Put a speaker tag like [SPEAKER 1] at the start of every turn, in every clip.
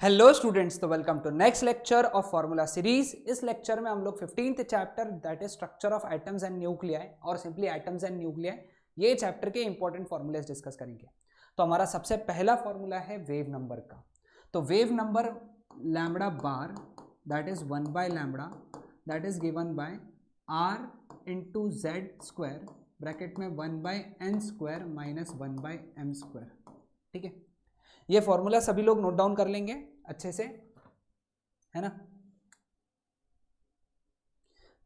[SPEAKER 1] Hello students, तो welcome to next lecture of formula series. इस lecture में हम लोग 15th chapter that is structure of atoms and nuclei और simply atoms and nuclei ये chapter के इंपॉर्टेंट फॉर्मूलेस डिस्कस करेंगे। तो हमारा सबसे पहला फॉर्मूला है वेव नंबर का। तो wave number lambda bar that is 1 by lambda that is given by R into Z square bracket में 1 by n square minus 1 by m square. ठीक है, ये फॉर्मूला सभी लोग नोट डाउन कर लेंगे अच्छे से, है ना।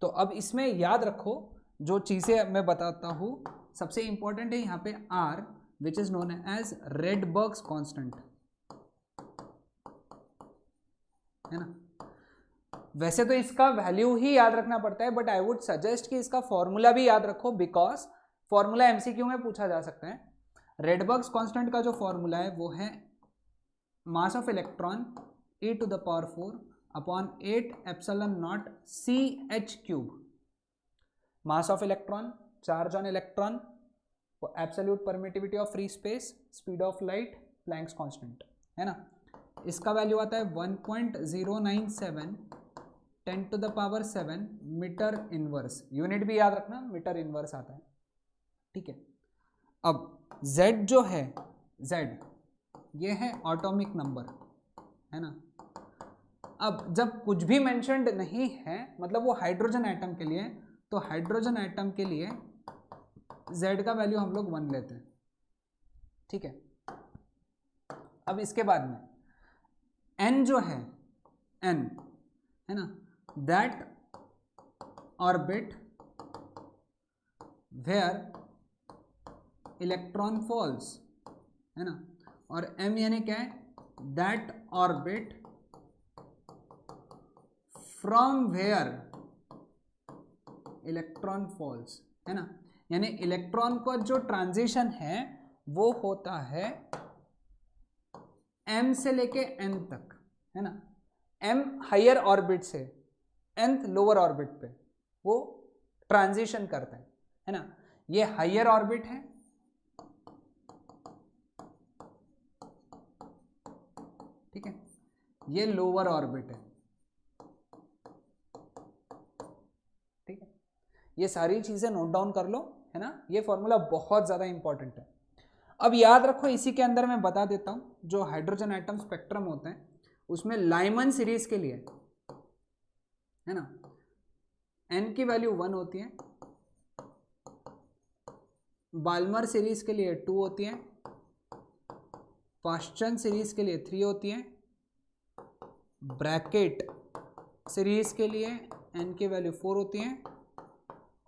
[SPEAKER 1] तो अब इसमें याद रखो जो चीजें मैं बताता हूं, सबसे इंपॉर्टेंट है यहाँ पे R which is known as Rydberg's constant, है ना। वैसे तो इसका वैल्यू ही याद रखना पड़ता है, बट आई वुड सजेस्ट कि इसका फॉर्मूला भी याद रखो बिकॉज फॉर्मूला एमसीक्यू में पूछा जा सकता है। रेडबर्ग्स कांस्टेंट का जो फॉर्मूला है वो है mass of electron e to the power 4 upon 8 epsilon not CH cube. Mass of electron, charge on electron, absolute permittivity of free space, speed of light, Planck's constant, है ना। इसका वैल्यू आता है 1.097 10 to the power 7 metre inverse. Unit भी याद रखना, metre inverse आता है। ठीक है, अब Z जो है, Z ये है एटॉमिक नंबर, है ना। अब जब कुछ भी मेंशन्ड नहीं है, मतलब वो हाइड्रोजन एटम के लिए, तो हाइड्रोजन एटम के लिए Z का वैल्यू हम लोग 1 लेते हैं। ठीक है, अब इसके बाद में N जो है, N है ना, that orbit where electron falls, है ना। और M यानी क्या है, that orbit from where electron falls, है ना। यानी इलेक्ट्रॉन का जो ट्रांजिशन है वो होता है M से लेके N तक, है ना। M हायर ऑर्बिट से Nth लोअर ऑर्बिट पे वो ट्रांजिशन करता है ना। ये हायर ऑर्बिट है, ठीक है, ये लोअर ऑर्बिट है। ठीक है, ये सारी चीजें नोट डाउन कर लो, है ना। ये फॉर्मूला बहुत ज्यादा इंपॉर्टेंट है। अब याद रखो, इसी के अंदर मैं बता देता हूं, जो हाइड्रोजन एटम स्पेक्ट्रम होते हैं उसमें लाइमन सीरीज के लिए, है ना, N की वैल्यू 1 होती है, बाल्मर सीरीज के लिए 2 होती है, पाश्चन सीरीज के लिए 3 होती है, ब्रैकेट सीरीज के लिए N की वैल्यू 4 होती है,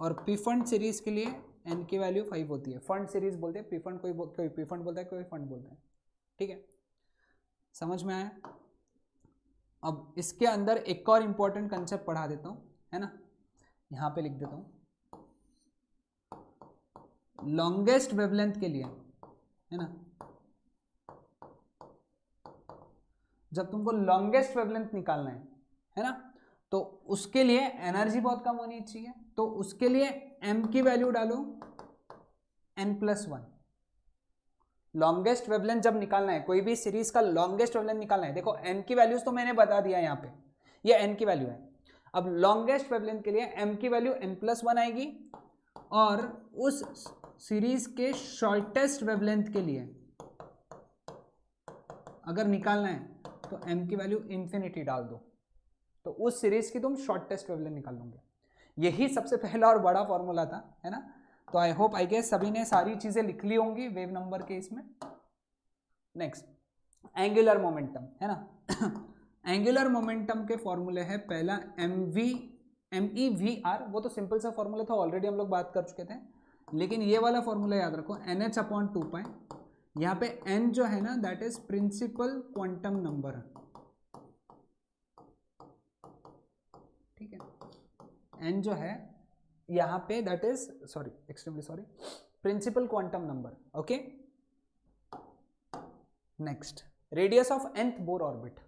[SPEAKER 1] और पीफंड सीरीज के लिए N की वैल्यू 5 होती है। फंड सीरीज बोलते हैं, पीफंड कोई पीफंड बोलता है, कोई फंड बोलता है। ठीक है, समझ में आया। अब इसके अंदर एक और इंपॉर्टेंट कंसेप्ट पढ़ा देता हूं, है ना, यहां पे लिख देता हूं। लॉन्गेस्ट वेवलेंथ के लिए, है ना, जब तुमको लॉन्गेस्ट वेवलेंथ निकालना है ना, तो उसके लिए एनर्जी बहुत कम होनी चाहिए। तो उसके लिए M की वैल्यू डालो N+1। लॉन्गेस्ट वेवलेंथ जब निकालना है, कोई भी सीरीज का लॉन्गेस्ट वेवलेंथ निकालना है, देखो N की वैल्यूज तो मैंने बता दिया यहाँ पे, ये N की वैल्यू है। अब लॉन्गेस्ट वेवलेंथ के लिए M की वैल्यू N+1 आएगी, और उस सीरीज के शॉर्टेस्ट वेवलेंथ के लिए अगर निकालना है तो M की वैल्यू इंफिनिटी डाल दो, तो उस सीरीज की तुम शॉर्टेस्ट वेवलेंथ निकाल लोगे। यही सबसे पहला और बड़ा फॉर्मूला था, है ना। तो आई होप आई गेस सभी ने सारी चीजें लिख ली होंगी वेव नंबर के इसमें। नेक्स्ट एंगुलर मोमेंटम, है ना। एंगुलर मोमेंटम के फॉर्मूले है, पहला MEVR, वो तो सिंपल सा फॉर्मूला था, ऑलरेडी हम लोग बात कर चुके थे, लेकिन ये वाला फॉर्मूला याद रखो, NH/2π। यहाँ पे N जो है ना, that is principal quantum number, ठीक है। N जो है यहाँ पे that is extremely sorry, principal quantum number. Okay, next radius of nth Bohr orbit.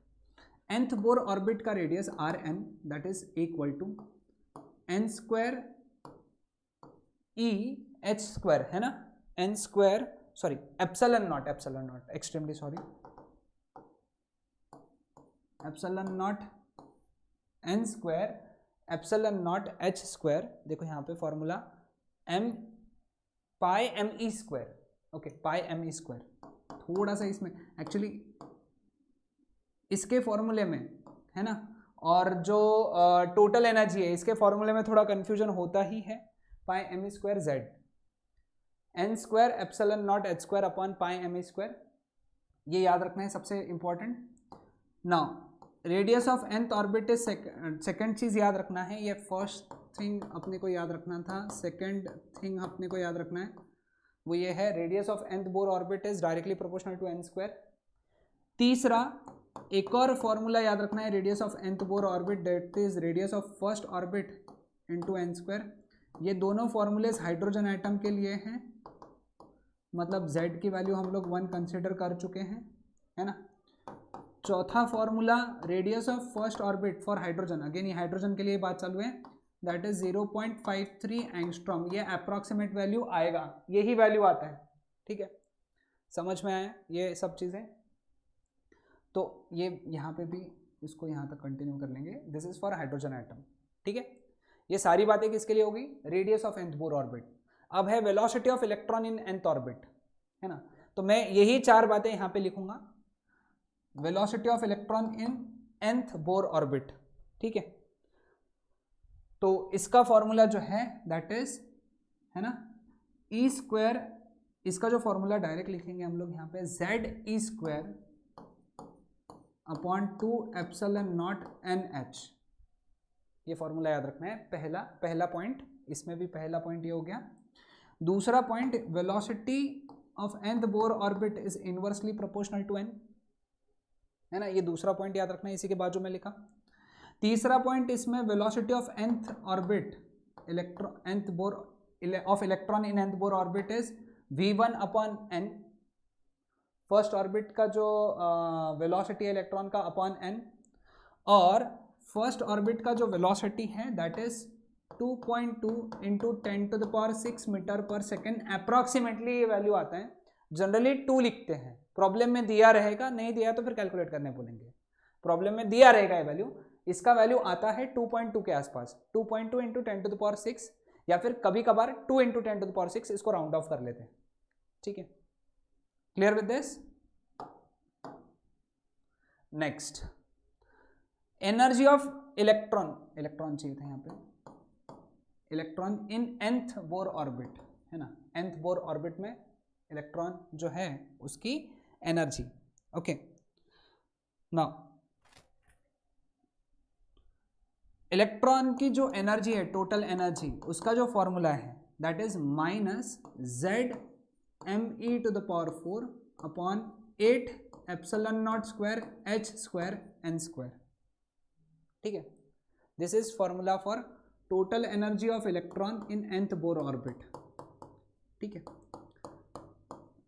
[SPEAKER 1] nth Bohr orbit का radius Rn that is equal to n square EH square, है ना, n square epsilon not extremely sorry, epsilon not n square epsilon not h square, देखो यहाँ पे formula m pi M E square, okay पाई M E square. थोड़ा सा इसमें actually इसके फॉर्मूले में है ना, और जो टोटल एनर्जी है इसके फॉर्मूले में थोड़ा कंफ्यूजन होता ही है। Pi M E square Z N square epsilon not H square upon pi M E square, ये याद रखना है सबसे important. Now radius of nth orbit is second चीज याद रखना है, ये फर्स्ट थिंग अपने को याद रखना था, सेकेंड थिंग अपने को याद रखना है वो ये है radius of nth Bohr orbit is directly proportional to n square. तीसरा एक और फॉर्मूला याद रखना है radius of nth Bohr orbit, that is radius of first orbit into n square. ये दोनों फॉर्मूलेज हाइड्रोजन एटम के लिए हैं, मतलब z की वैल्यू हम लोग 1 कंसिडर कर चुके हैं, है ना। चौथा formula radius of first orbit for hydrogen, again ये हाइड्रोजन के लिए बात चालू है, दैट इज 0.53 एंगस्ट्रॉम। ये अप्रॉक्सीमेट वैल्यू आएगा, यही वैल्यू आता है, ठीक है, समझ में आया ये सब चीज़ें। तो ये यहाँ पे भी इसको यहाँ तक कंटिन्यू कर लेंगे, this is for hydrogen atom, ठीक है। ये सारी बातें किसके लिए होगी, radius of nth Bohr orbit. अब है velocity of electron in nth orbit, है ना, तो मैं यही 4 बातें यहाँ पे लिखूंगा, velocity of electron in nth Bohr orbit, ठीक है। तो इसका फॉर्मूला जो है दैट इज, है ना, ई स्क्वायर, इसका जो फॉर्मूला डायरेक्ट लिखेंगे हम लोग यहाँ पे Z E square upon 2 epsilon not an H, ये फॉर्मूला याद रखना है। पहला पॉइंट, इसमें भी पहला पॉइंट ये हो गया। दूसरा point velocity of nth Bohr orbit is inversely proportional to n, है ना, ये दूसरा पॉइंट याद रखना है, इसी के बाजू में लिखा। तीसरा पॉइंट इसमें velocity of nth orbit nth bore of electron in nth Bohr orbit is v1 upon n, first orbit का जो वेलोसिटी है इलेक्ट्रॉन का अपॉन n, और फर्स्ट ऑर्बिट का जो वेलोसिटी है दैट इज 2.2 इंटू 10⁶ मीटर पर सेकेंड, अप्रॉक्सीमेटली ये वैल्यू आता है। जनरली 2 लिखते हैं, प्रॉब्लम में दिया रहेगा, नहीं दिया तो फिर कैलकुलेट करने बोलेंगे, प्रॉब्लम में दिया रहेगा ये वैल्यू, इसका वैल्यू आता है 2.2 के आसपास, 2.2 इंटू 10⁶, या फिर कभी कभार 2 इंटू 10⁶, इसको राउंड ऑफ कर लेते हैं, ठीक है। Clear with this? Next, energy of electron चाहिए था यहाँ पे, electron in nth Bohr orbit, है ना, nth बोर ऑर्बिट में इलेक्ट्रॉन जो है उसकी एनर्जी, ओके। नाउ इलेक्ट्रॉन की जो एनर्जी है, टोटल एनर्जी, उसका जो फॉर्मूला है that is minus Z m e to the power 4 upon 8 epsilon nought square h square n square, ठीक है। This is formula for total energy of electron in nth Bohr orbit, ठीक है।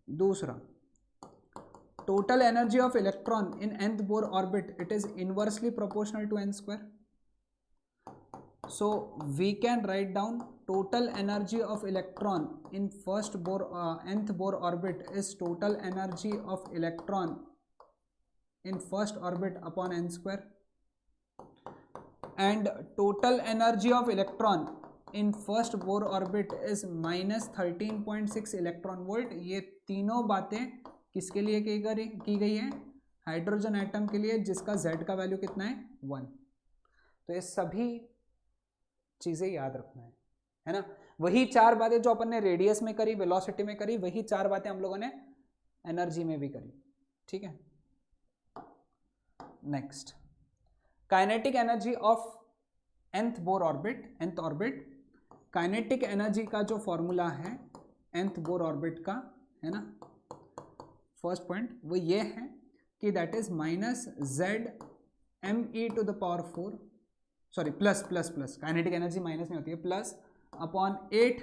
[SPEAKER 1] दूसरा, total energy of electron in nth Bohr orbit, it is inversely proportional to n square, so we can write down total energy of electron in first bohr nth bohr orbit is total energy of electron in first orbit upon n square, and total energy of electron in first bohr orbit is minus 13.6 electron volt. ये तीनों बातें किसके लिए की गई है, hydrogen atom के लिए, जिसका z का वैल्यू कितना है 1। तो ये सभी चीज़ें याद रखना है ना। वही 4 बातें जो अपन ने रेडियस में करी, वेलोसिटी में करी, वही 4 बातें हम लोगों ने एनर्जी में भी करी, ठीक है। Next, kinetic energy of nth Bohr orbit, nth orbit, kinetic energy का जो फॉर्मूला है nth बोर ऑर्बिट का, है ना, फर्स्ट पॉइंट वो ये है कि that is minus Z m e to the power 4, sorry plus, kinetic energy minus में होती है, plus upon 8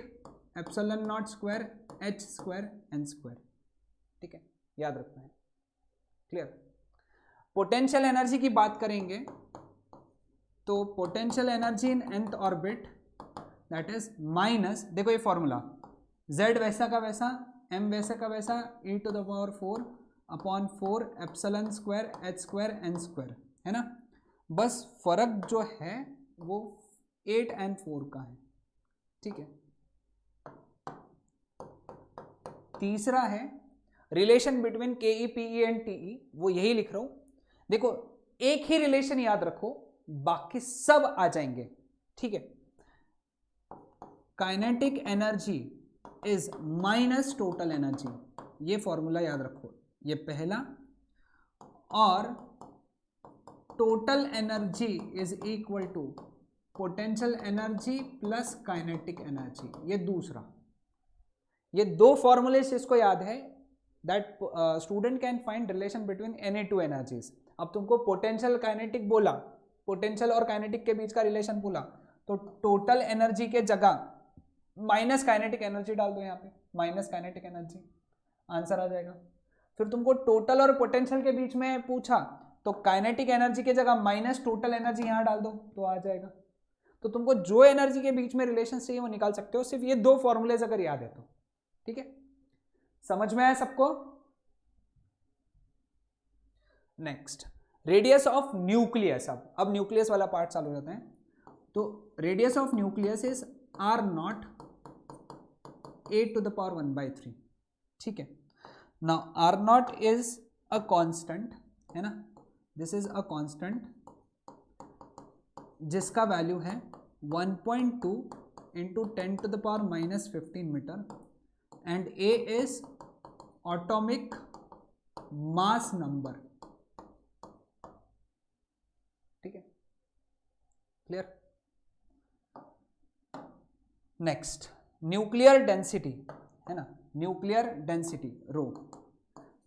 [SPEAKER 1] epsilon nought square h square n square, ठीक है, याद रखना है। क्लियर? पोटेंशियल एनर्जी की बात करेंगे तो potential energy in nth orbit that is minus, देखो ये फॉर्मूला, z वैसा का वैसा, m वैसा का वैसा, e to the power 4 upon 4 epsilon square h square n square, है ना, बस फर्क जो है वो 8 and 4 का है, ठीक है। तीसरा है रिलेशन बिटवीन केई पीई एंड टीई, वो यही लिख रहा हूं। देखो एक ही रिलेशन याद रखो, बाकी सब आ जाएंगे, ठीक है। Kinetic energy is minus total energy, ये फॉर्मूला याद रखो, ये पहला। और total energy is equal to potential energy plus kinetic energy, ये दूसरा। ये दो फॉर्मूले इसको याद है, that student can find relation between any two energies. अब तुमको पोटेंशियल काइनेटिक बोला, पोटेंशियल और काइनेटिक के बीच का रिलेशन बोला, तो टोटल एनर्जी के जगह माइनस काइनेटिक एनर्जी डाल दो, यहाँ पे माइनस काइनेटिक एनर्जी, आंसर आ जाएगा। फिर तुमको टोटल और पोटेंशियल के बीच में पूछा, तो काइनेटिक एनर्जी के जगह माइनस टोटल एनर्जी यहाँ डाल दो तो आ जाएगा। तो तुमको जो एनर्जी के बीच में रिलेशन चाहिए वो निकाल सकते हो, सिर्फ ये दो फॉर्मूलेज अगर याद है तो, ठीक है। समझ में आया सबको? Next, radius of nucleus. अब न्यूक्लियस वाला पार्ट चालू हो जाता है। तो radius of nucleus is r0 a⁻⁴, ठीक है। Now r0 is a constant, है ना, दिस इज अ कांस्टेंट जिसका वैल्यू है 1.2 × 10⁻⁻15 metre, and a is atomic mass number, ठीक है, क्लियर। नेक्स्ट, न्यूक्लियर डेंसिटी, है ना, nuclear density rho,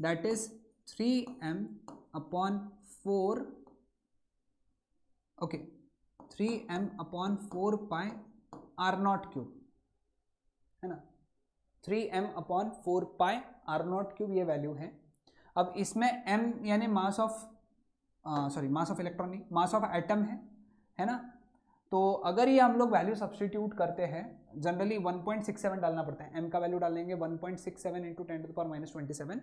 [SPEAKER 1] that is 3m/4, okay, 3m/4 pi r0³, है ना, 3m/4 पाई r0³ ये वैल्यू है। अब इसमें m यानी mass of mass of electron नहीं, मास ऑफ एटम है ना। तो अगर ये हम लोग वैल्यू सब्स्टिट्यूट करते हैं, जनरली 1.67 डालना पड़ता है, m का वैल्यू डालेंगे 1.67 × 10⁻⁻27।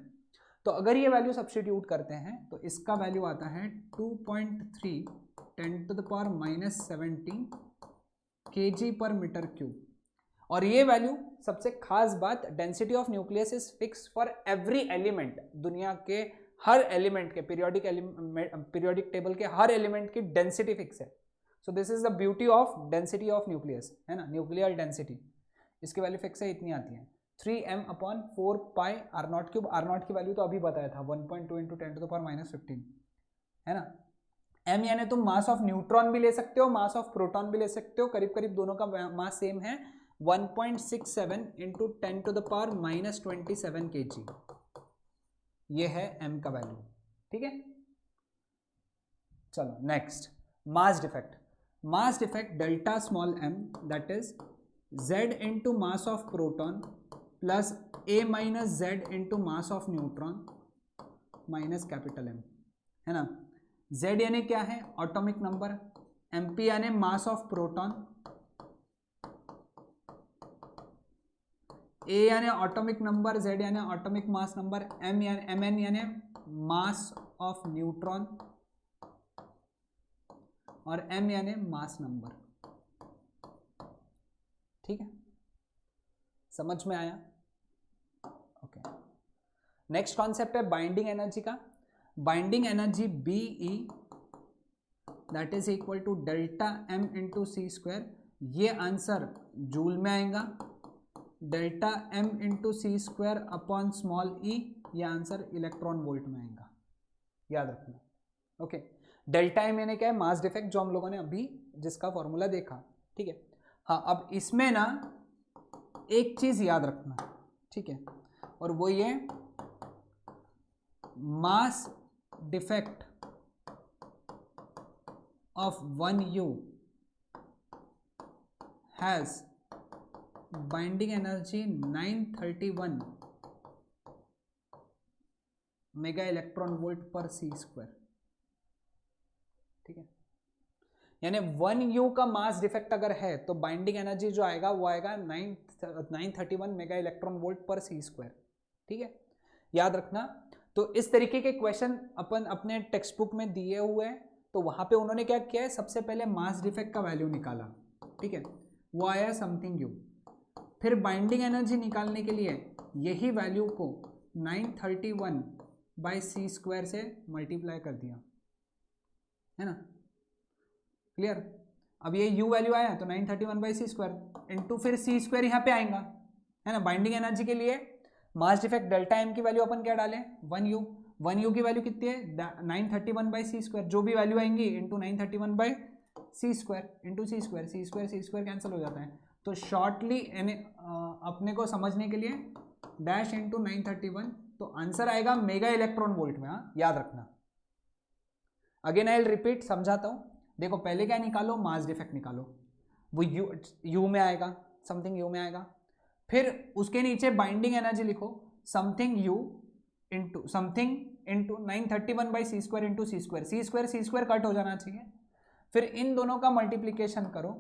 [SPEAKER 1] तो अगर ये वैल्यू सब्स्टिट्यूट करते हैं तो इसका वैल्यू आता है 2.3 10⁻⁻17 kg/m³। और ये वैल्यू, सबसे खास बात, density of nucleus is fix for every element, दुनिया के हर एलिमेंट के पीरियोडिक टेबल के हर एलिमेंट की डेंसिटी फिक्स है। So this is the beauty of density of nucleus, है ना, न्यूक्लियर डेंसिटी, इसकी वैल्यू फिक्स है, इतनी आती है 3m/4 पाई r0³। r0 की वैल्यू तो अभी बताया था 1.2 × 10⁻⁻15, है ना। m यानी तुम मास ऑफ न्यूट्रॉन भी ले सकते हो, मास ऑफ प्रोटॉन भी ले सकते हो, करीब करीब दोनों का मास सेम है, 1.67 × 10⁻⁻27 kg, ये है m का वैल्यू, ठीक है। चलो next, mass defect. Mass defect delta small m, that is z × mass of proton plus a - z × mass of neutron minus capital M, है ना। z यानी क्या है, एटॉमिक नंबर, mp यानी मास ऑफ प्रोटॉन, a यानी atomic number, z यानी atomic mass number, mn यानी mass of neutron, और m यानी मास नंबर, ठीक है। समझ में आया? ओके। नेक्स्ट कॉन्सेप्ट है बाइंडिंग एनर्जी का। Binding energy BE, that is equal to delta m × c², ये आंसर जूल में आएगा, delta m × c² upon small e, ये आंसर इलेक्ट्रॉन वोल्ट में आएगा, याद रखना, ओके। डेल्टा m यानी क्या है, मास डिफेक्ट, जो हम लोगों ने अभी जिसका फॉर्मूला देखा, ठीक है। हाँ, अब इसमें ना एक चीज याद रखना, ठीक है, और वो ये mass defect of 1U has binding energy 931 mega electron volt पर c², ठीक है। यानी 1U का मास डिफेक्ट अगर है तो बाइंडिंग एनर्जी जो आएगा वो आएगा 931 मेगा इलेक्ट्रॉन वोल्ट पर c², ठीक है, याद रखना। तो इस तरीके के क्वेश्चन अपन अपने टेक्स्ट बुक में दिए हुए हैं, तो वहाँ पे उन्होंने क्या किया है, सबसे पहले मास डिफेक्ट का वैल्यू निकाला, ठीक है, वो आया समथिंग यू। फिर बाइंडिंग एनर्जी निकालने के लिए यही वैल्यू को 931/c² से मल्टीप्लाई कर दिया, है ना, क्लियर। अब ये u वैल्यू आया तो 931/c² इंटू फिर c² यहाँ पे आएगा, है ना। बाइंडिंग एनर्जी के लिए मास डिफेक्ट डेल्टा m की वैल्यू अपन क्या डालें, 1u की वैल्यू कितनी है 931/c², जो भी वैल्यू आएंगी into 931/c² into c² cancel हो जाता है। तो शॉर्टली अपने को समझने के लिए डैश इंटू 931, तो आंसर आएगा मेगा इलेक्ट्रॉन वोल्ट में, हाँ याद रखना। अगेन आई विल रिपीट, समझाता हूँ। देखो पहले क्या निकालो, मास डिफेक्ट निकालो, वो यू में आएगा, समथिंग यू में आएगा। फिर उसके नीचे बाइंडिंग एनर्जी लिखो, something you into something into 931/c² into c² cut हो जाना चाहिए। फिर इन दोनों का मल्टीप्लीकेशन करो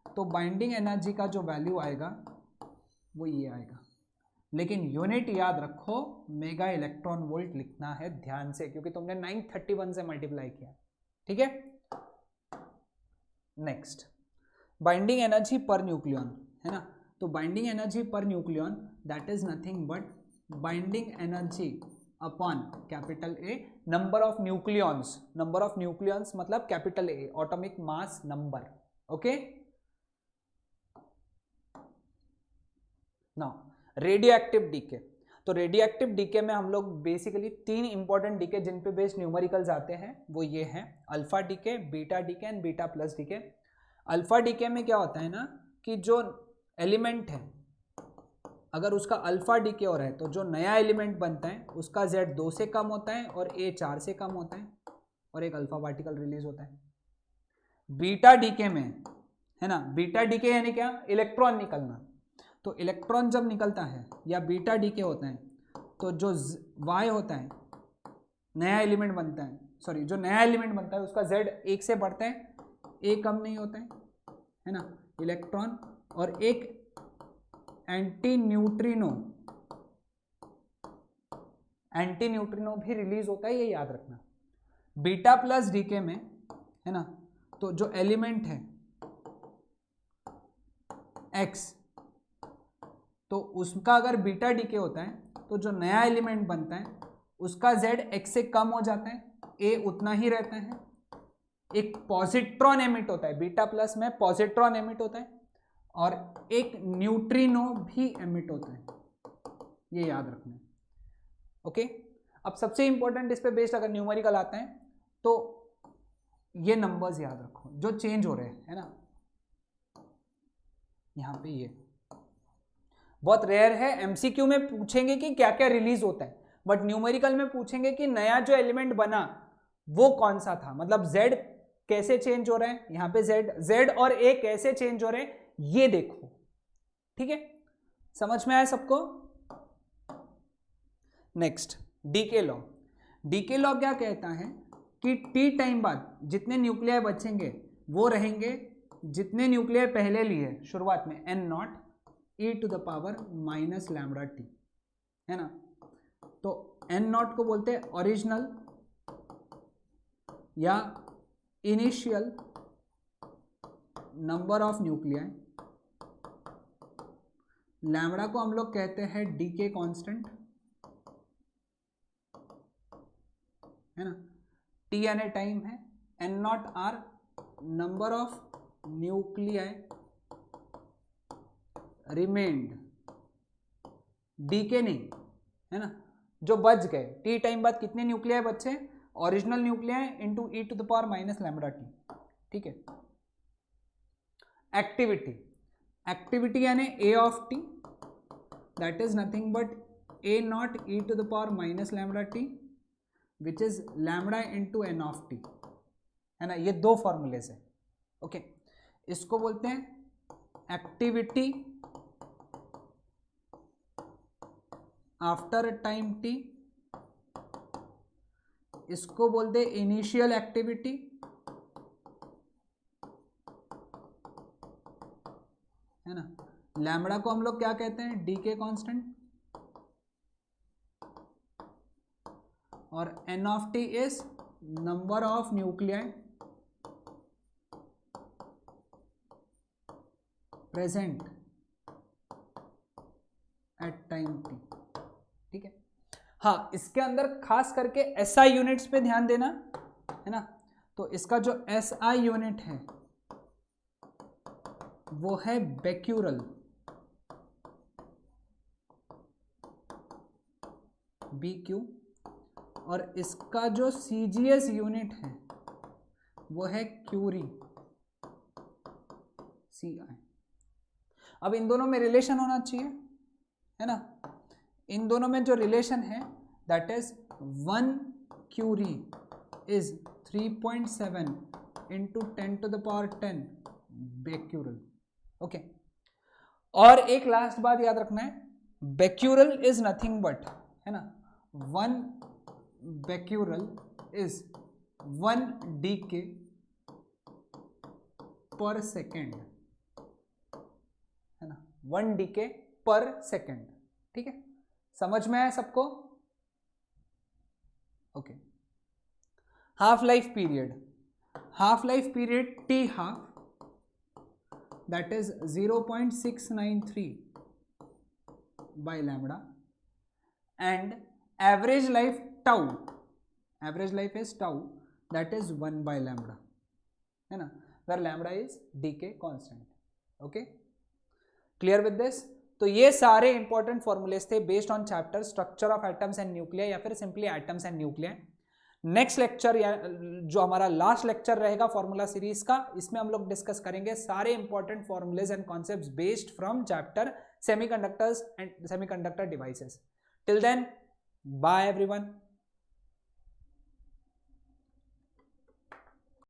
[SPEAKER 1] तो बाइंडिंग एनर्जी का जो वैल्यू आएगा वो ये आएगा, लेकिन यूनिट याद रखो मेगा इलेक्ट्रॉन वोल्ट लिखना है ध्यान से, क्योंकि तुमने 931 से मल्टीप्लाई किया, ठीक है। Next binding energy per nucleon, है ना। तो binding energy per nucleon that is nothing but binding energy upon capital A number of nucleons, number of nucleons मतलब capital A atomic mass number, okay. Now radioactive decay, तो radioactive decay में हम लोग basically 3 important DK जिन पे based numericals आते हैं वो ये हैं, alpha decay, beta decay and beta plus decay. Alpha decay में क्या होता है ना कि जो एलिमेंट है अगर उसका अल्फा डीके हो रहा है तो जो नया एलिमेंट बनता है उसका Z 2 से कम होता है और A 4 से कम होता है और एक अल्फा पार्टिकल रिलीज होता है। बीटा डीके में, है ना, बीटा डीके यानी क्या, इलेक्ट्रॉन निकलना। तो इलेक्ट्रॉन जब निकलता है या बीटा डीके होता है तो जो Y होता है नया एलिमेंट बनता है, सॉरी जो नया एलिमेंट बनता है उसका Z 1 से बढ़ता है, A कम नहीं होता है ना, इलेक्ट्रॉन, और एक एंटी न्यूट्रिनो भी रिलीज होता है, ये याद रखना। बीटा प्लस डीके में, है ना, तो जो एलिमेंट है X, तो उसका अगर बीटा डीके होता है तो जो नया एलिमेंट बनता है उसका Z X से कम हो जाता है, A उतना ही रहता है। एक पॉजिट्रॉन एमिट होता है, बीटा प्लस में पॉजिट्रॉन एमिट होता है और एक न्यूट्रिनो भी एमिट होता है, ये याद रखना है, ओके। अब सबसे इंपॉर्टेंट इस पे बेस्ड अगर न्यूमेरिकल आता है तो ये नंबर्स याद रखो जो चेंज हो रहे हैं, है ना। यहाँ पे ये बहुत रेयर है, एमसीक्यू में पूछेंगे कि क्या क्या रिलीज होता है, बट न्यूमेरिकल में पूछेंगे कि नया जो एलिमेंट बना वो कौन सा था, मतलब Z कैसे चेंज हो रहा है, यहाँ पे Z और A कैसे चेंज हो रहे हैं ये देखो, ठीक है, समझ में आया सबको। Next decay law, decay law क्या कहता है कि T टाइम बाद जितने न्यूक्लियाई बचेंगे वो रहेंगे जितने न्यूक्लियाई पहले लिए शुरुआत में n0 e⁻⁻⁻T, है ना। तो n0 को बोलते हैं ओरिजिनल या initial number of nuclei, lambda को हम लोग कहते हैं डीके कांस्टेंट, है ना। टी यानी टाइम है, n0 are number of nuclei remained, decay नहीं, है ना, जो बच गए। टी टाइम बाद कितने न्यूक्लियाई बचे, ओरिजिनल न्यूक्लियाई इंटू e⁻⁻⁻T, ठीक है। एक्टिविटी, एक्टिविटी यानी A of T that is nothing but A0 e⁻⁻T which is lambda into n of T, है ना। ये दो फॉर्मूले से, ओके। इसको बोलते हैं एक्टिविटी आफ्टर टाइम T, इसको बोलते हैं इनिशियल एक्टिविटी, है ना। लैम्बडा को हम लोग क्या कहते हैं, डीके कांस्टेंट, और n of T is number of nuclei present at time t, ठीक है। हाँ, इसके अंदर खास करके SI यूनिट्स पे ध्यान देना है ना। तो इसका जो SI यूनिट है वो है बेक्यूरल, BQ, और इसका जो CGS यूनिट है वो है क्यूरी, CI। अब इन दोनों में रिलेशन होना चाहिए, है ना। इन दोनों में जो रिलेशन है that is 1 curie is 3.7 into 10⁻10 becquerel, okay. और एक लास्ट बात याद रखना है, बेक्यूरल इज नथिंग बट, है ना, 1 बेक्यूरल इज 1 DK पर सेकेंड, है ना, 1 DK पर सेकेंड, ठीक है। समझ में आया सबको? Okay. Half life period, half life period T half that is 0.693 by lambda, and average life tau, average life is tau that is 1 by lambda, है ना, where lambda is DK constant, okay, clear with this? तो ये सारे important formulas थे based on chapter structure of atoms and nuclei या फिर simply atoms and nuclei. Next lecture या जो हमारा लास्ट लेक्चर रहेगा फॉर्मूला सीरीज का, इसमें हम लोग डिस्कस करेंगे सारे important formulas and concepts based from chapter semiconductors and semiconductor devices. Till then, bye everyone.